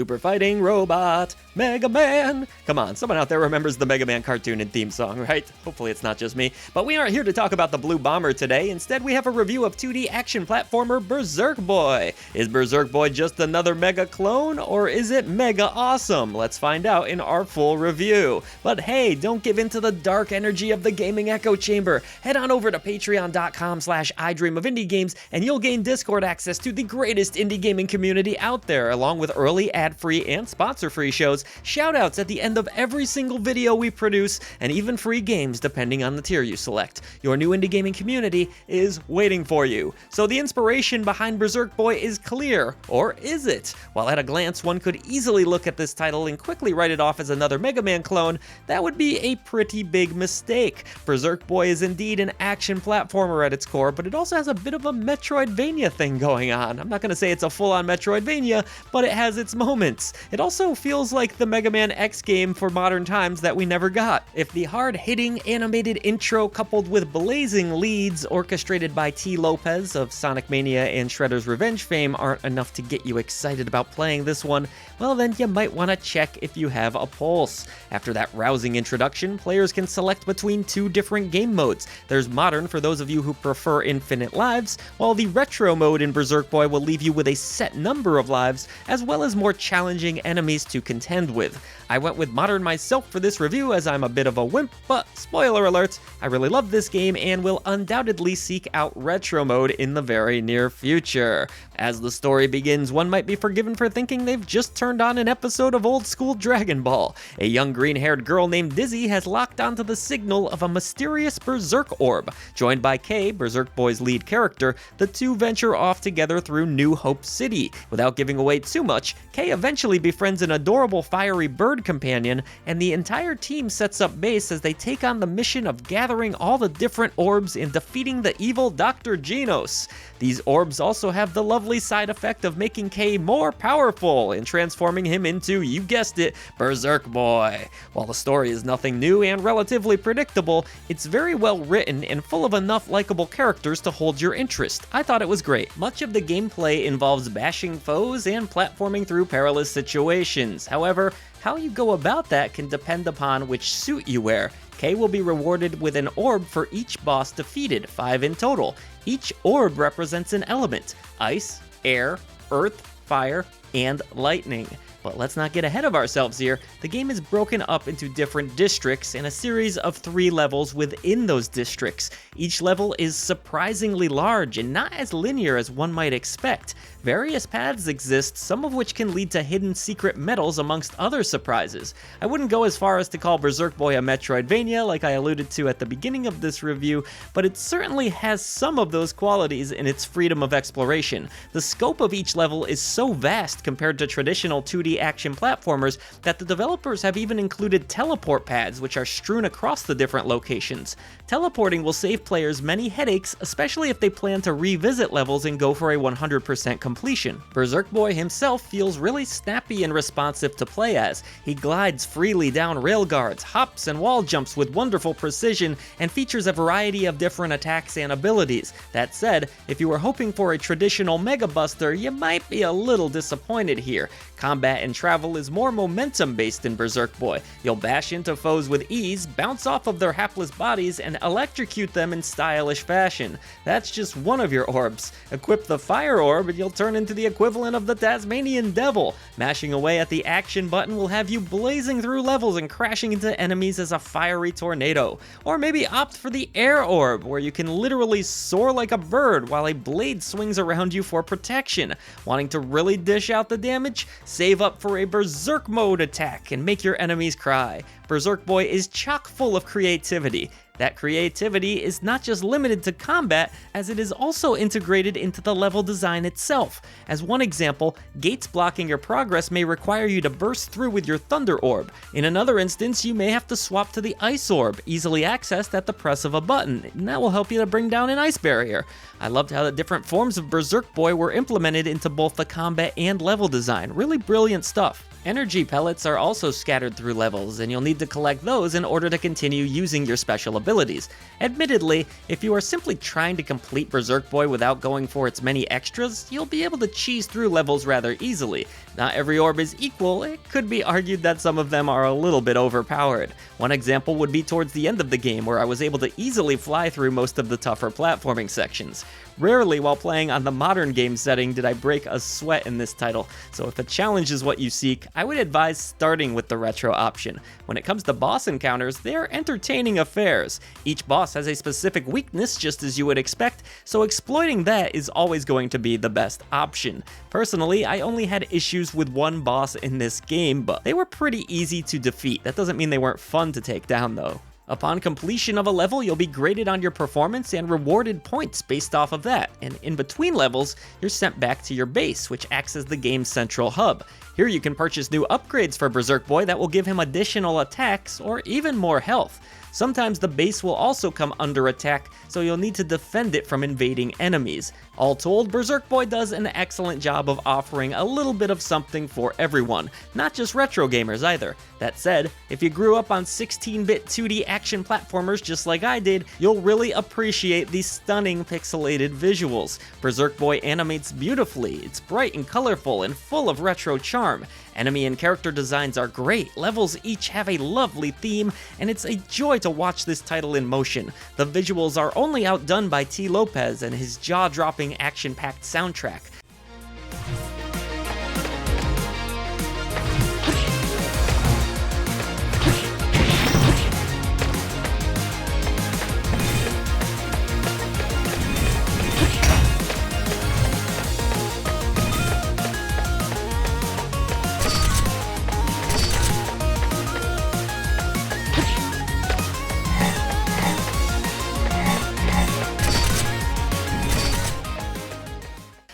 Super Fighting Robot, Mega Man. Come on, someone out there remembers the Mega Man cartoon and theme song, right? Hopefully it's not just me. But we aren't here to talk about the Blue Bomber today. Instead, we have a review of 2D action platformer Berserk Boy. Is Berserk Boy just another mega clone, or is it mega awesome? Let's find out in our full review. But hey, don't give in to the dark energy of the gaming echo chamber. Head on over to patreon.com/idreamofindiegames and you'll gain Discord access to the greatest indie gaming community out there, along with early ad-free and sponsor-free shows, shoutouts at the end of every single video we produce, and even free games depending on the tier you select. Your new indie gaming community is waiting for you. So the inspiration behind Berserk Boy is clear, or is it? While at a glance one could easily look at this title and quickly write it off as another Mega Man clone, that would be a pretty big mistake. Berserk Boy is indeed an action platformer at its core, but it also has a bit of a Metroidvania thing going on. I'm not going to say it's a full-on Metroidvania, but it has its moments. It also feels like the Mega Man X game for modern times that we never got. If the hard-hitting animated intro coupled with blazing leads orchestrated by T. Lopez of Sonic Mania and Shredder's Revenge fame aren't enough to get you excited about playing this one, well then you might want to check if you have a pulse. After that rousing introduction, players can select between two different game modes. There's Modern for those of you who prefer infinite lives, while the Retro mode in Berserk Boy will leave you with a set number of lives, as well as more challenging enemies to contend with. I went with Modern myself for this review as I'm a bit of a wimp, but spoiler alert, I really love this game and will undoubtedly seek out Retro mode in the very near future. As the story begins, one might be forgiven for thinking they've just turned on an episode of old school Dragon Ball. A young green-haired girl named Dizzy has locked onto the signal of a mysterious Berserk orb. Joined by Kay, Berserk Boy's lead character, the two venture off together through New Hope City. Without giving away too much, Kay eventually befriends an adorable fiery bird companion, and the entire team sets up base as they take on the mission of gathering all the different orbs and defeating the evil Dr. Genos. These orbs also have the lovely side effect of making Kay more powerful and transforming him into, you guessed it, Berserk Boy. While the story is nothing new and relatively predictable, it's very well written and full of enough likable characters to hold your interest. I thought it was great. Much of the gameplay involves bashing foes and platforming through perilous situations. However, how you go about that can depend upon which suit you wear. Kay will be rewarded with an orb for each boss defeated, 5 in total. Each orb represents an element: ice, air, earth, fire, and lightning. But let's not get ahead of ourselves here. The game is broken up into different districts and a series of 3 levels within those districts. Each level is surprisingly large and not as linear as one might expect. Various paths exist, some of which can lead to hidden secret medals amongst other surprises. I wouldn't go as far as to call Berserk Boy a Metroidvania like I alluded to at the beginning of this review, but it certainly has some of those qualities in its freedom of exploration. The scope of each level is so vast compared to traditional 2D action platformers that the developers have even included teleport pads which are strewn across the different locations. Teleporting will save players many headaches, especially if they plan to revisit levels and go for a 100% completion. Berserk Boy himself feels really snappy and responsive to play as. He glides freely down railguards, hops and wall jumps with wonderful precision, and features a variety of different attacks and abilities. That said, if you were hoping for a traditional Mega Buster, you might be a little disappointed here. Combat and travel is more momentum-based in Berserk Boy. You'll bash into foes with ease, bounce off of their hapless bodies, and electrocute them in stylish fashion. That's just one of your orbs. Equip the Fire Orb and you'll turn into the equivalent of the Tasmanian Devil. Mashing away at the action button will have you blazing through levels and crashing into enemies as a fiery tornado. Or maybe opt for the Air Orb, where you can literally soar like a bird while a blade swings around you for protection. Wanting to really dish out the damage? Save up for a Berserk mode attack and make your enemies cry. Berserk Boy is chock full of creativity. That creativity is not just limited to combat, as it is also integrated into the level design itself. As one example, gates blocking your progress may require you to burst through with your Thunder Orb. In another instance, you may have to swap to the Ice Orb, easily accessed at the press of a button, and that will help you to bring down an ice barrier. I loved how the different forms of Berserk Boy were implemented into both the combat and level design. Really brilliant stuff. Energy pellets are also scattered through levels, and you'll need to collect those in order to continue using your special abilities. Admittedly, if you are simply trying to complete Berserk Boy without going for its many extras, you'll be able to cheese through levels rather easily. Not every orb is equal. It could be argued that some of them are a little bit overpowered. One example would be towards the end of the game, where I was able to easily fly through most of the tougher platforming sections. Rarely while playing on the modern game setting did I break a sweat in this title, so if a challenge is what you seek, I would advise starting with the retro option. When it comes to boss encounters, they are entertaining affairs. Each boss has a specific weakness, just as you would expect, so exploiting that is always going to be the best option. Personally, I only had issues with one boss in this game, but they were pretty easy to defeat. That doesn't mean they weren't fun to take down though. Upon completion of a level, you'll be graded on your performance and rewarded points based off of that, and in between levels, you're sent back to your base, which acts as the game's central hub. Here you can purchase new upgrades for Berserk Boy that will give him additional attacks or even more health. Sometimes the base will also come under attack, so you'll need to defend it from invading enemies. All told, Berserk Boy does an excellent job of offering a little bit of something for everyone, not just retro gamers either. That said, if you grew up on 16-bit 2D action platformers just like I did, you'll really appreciate these stunning pixelated visuals. Berserk Boy animates beautifully, it's bright and colorful and full of retro charm. Enemy and character designs are great, levels each have a lovely theme, and it's a joy to watch this title in motion. The visuals are only outdone by T. Lopez and his jaw-dropping action-packed soundtrack.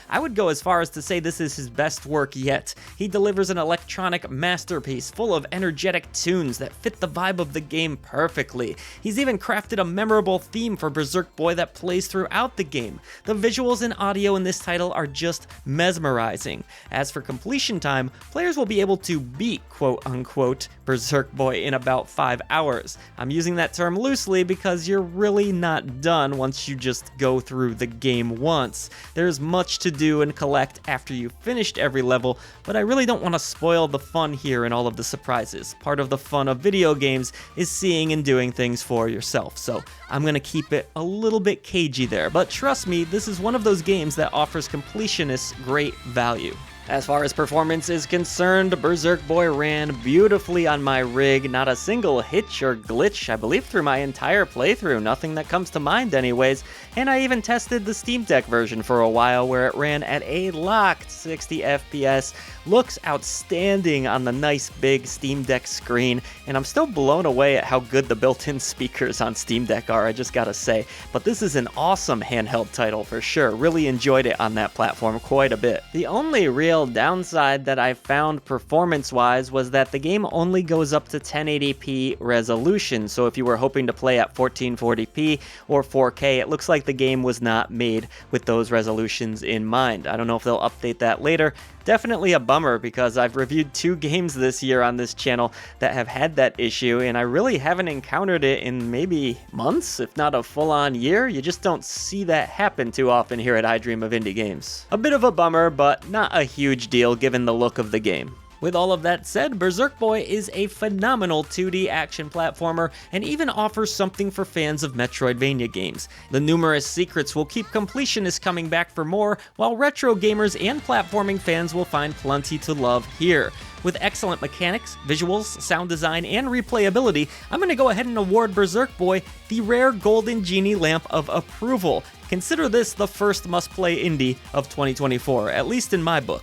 I would go as far as to say this is his best work yet. He delivers an electronic masterpiece full of energetic tunes that fit the vibe of the game perfectly. He's even crafted a memorable theme for Berserk Boy that plays throughout the game. The visuals and audio in this title are just mesmerizing. As for completion time, players will be able to beat quote-unquote Berserk Boy in about 5 hours. I'm using that term loosely because you're really not done once you just go through the game once. There's much to do and collect after you've finished every level, but I really don't want to spoil the fun here and all of the surprises. Part of the fun of video games is seeing and doing things for yourself, so I'm gonna keep it a little bit cagey there, but trust me, this is one of those games that offers completionists great value. As far as performance is concerned, Berserk Boy ran beautifully on my rig, not a single hitch or glitch, I believe through my entire playthrough, nothing that comes to mind anyways, and I even tested the Steam Deck version for a while where it ran at a locked 60 FPS, looks outstanding on the nice big Steam Deck screen, and I'm still blown away at how good the built-in speakers on Steam Deck are, I just gotta say, but this is an awesome handheld title for sure, really enjoyed it on that platform quite a bit. The only real downside that I found performance-wise was that the game only goes up to 1080p resolution, so if you were hoping to play at 1440p or 4K, it looks like the game was not made with those resolutions in mind. I don't know if they'll update that later. Definitely a bummer because I've reviewed 2 games this year on this channel that have had that issue, and I really haven't encountered it in maybe months, if not a full-on year. You just don't see that happen too often here at I Dream of Indie Games. A bit of a bummer, but not a huge deal given the look of the game. With all of that said, Berserk Boy is a phenomenal 2D action platformer and even offers something for fans of Metroidvania games. The numerous secrets will keep completionists coming back for more, while retro gamers and platforming fans will find plenty to love here. With excellent mechanics, visuals, sound design, and replayability, I'm going to go ahead and award Berserk Boy the rare Golden Genie Lamp of Approval. Consider this the first must-play indie of 2024, at least in my book.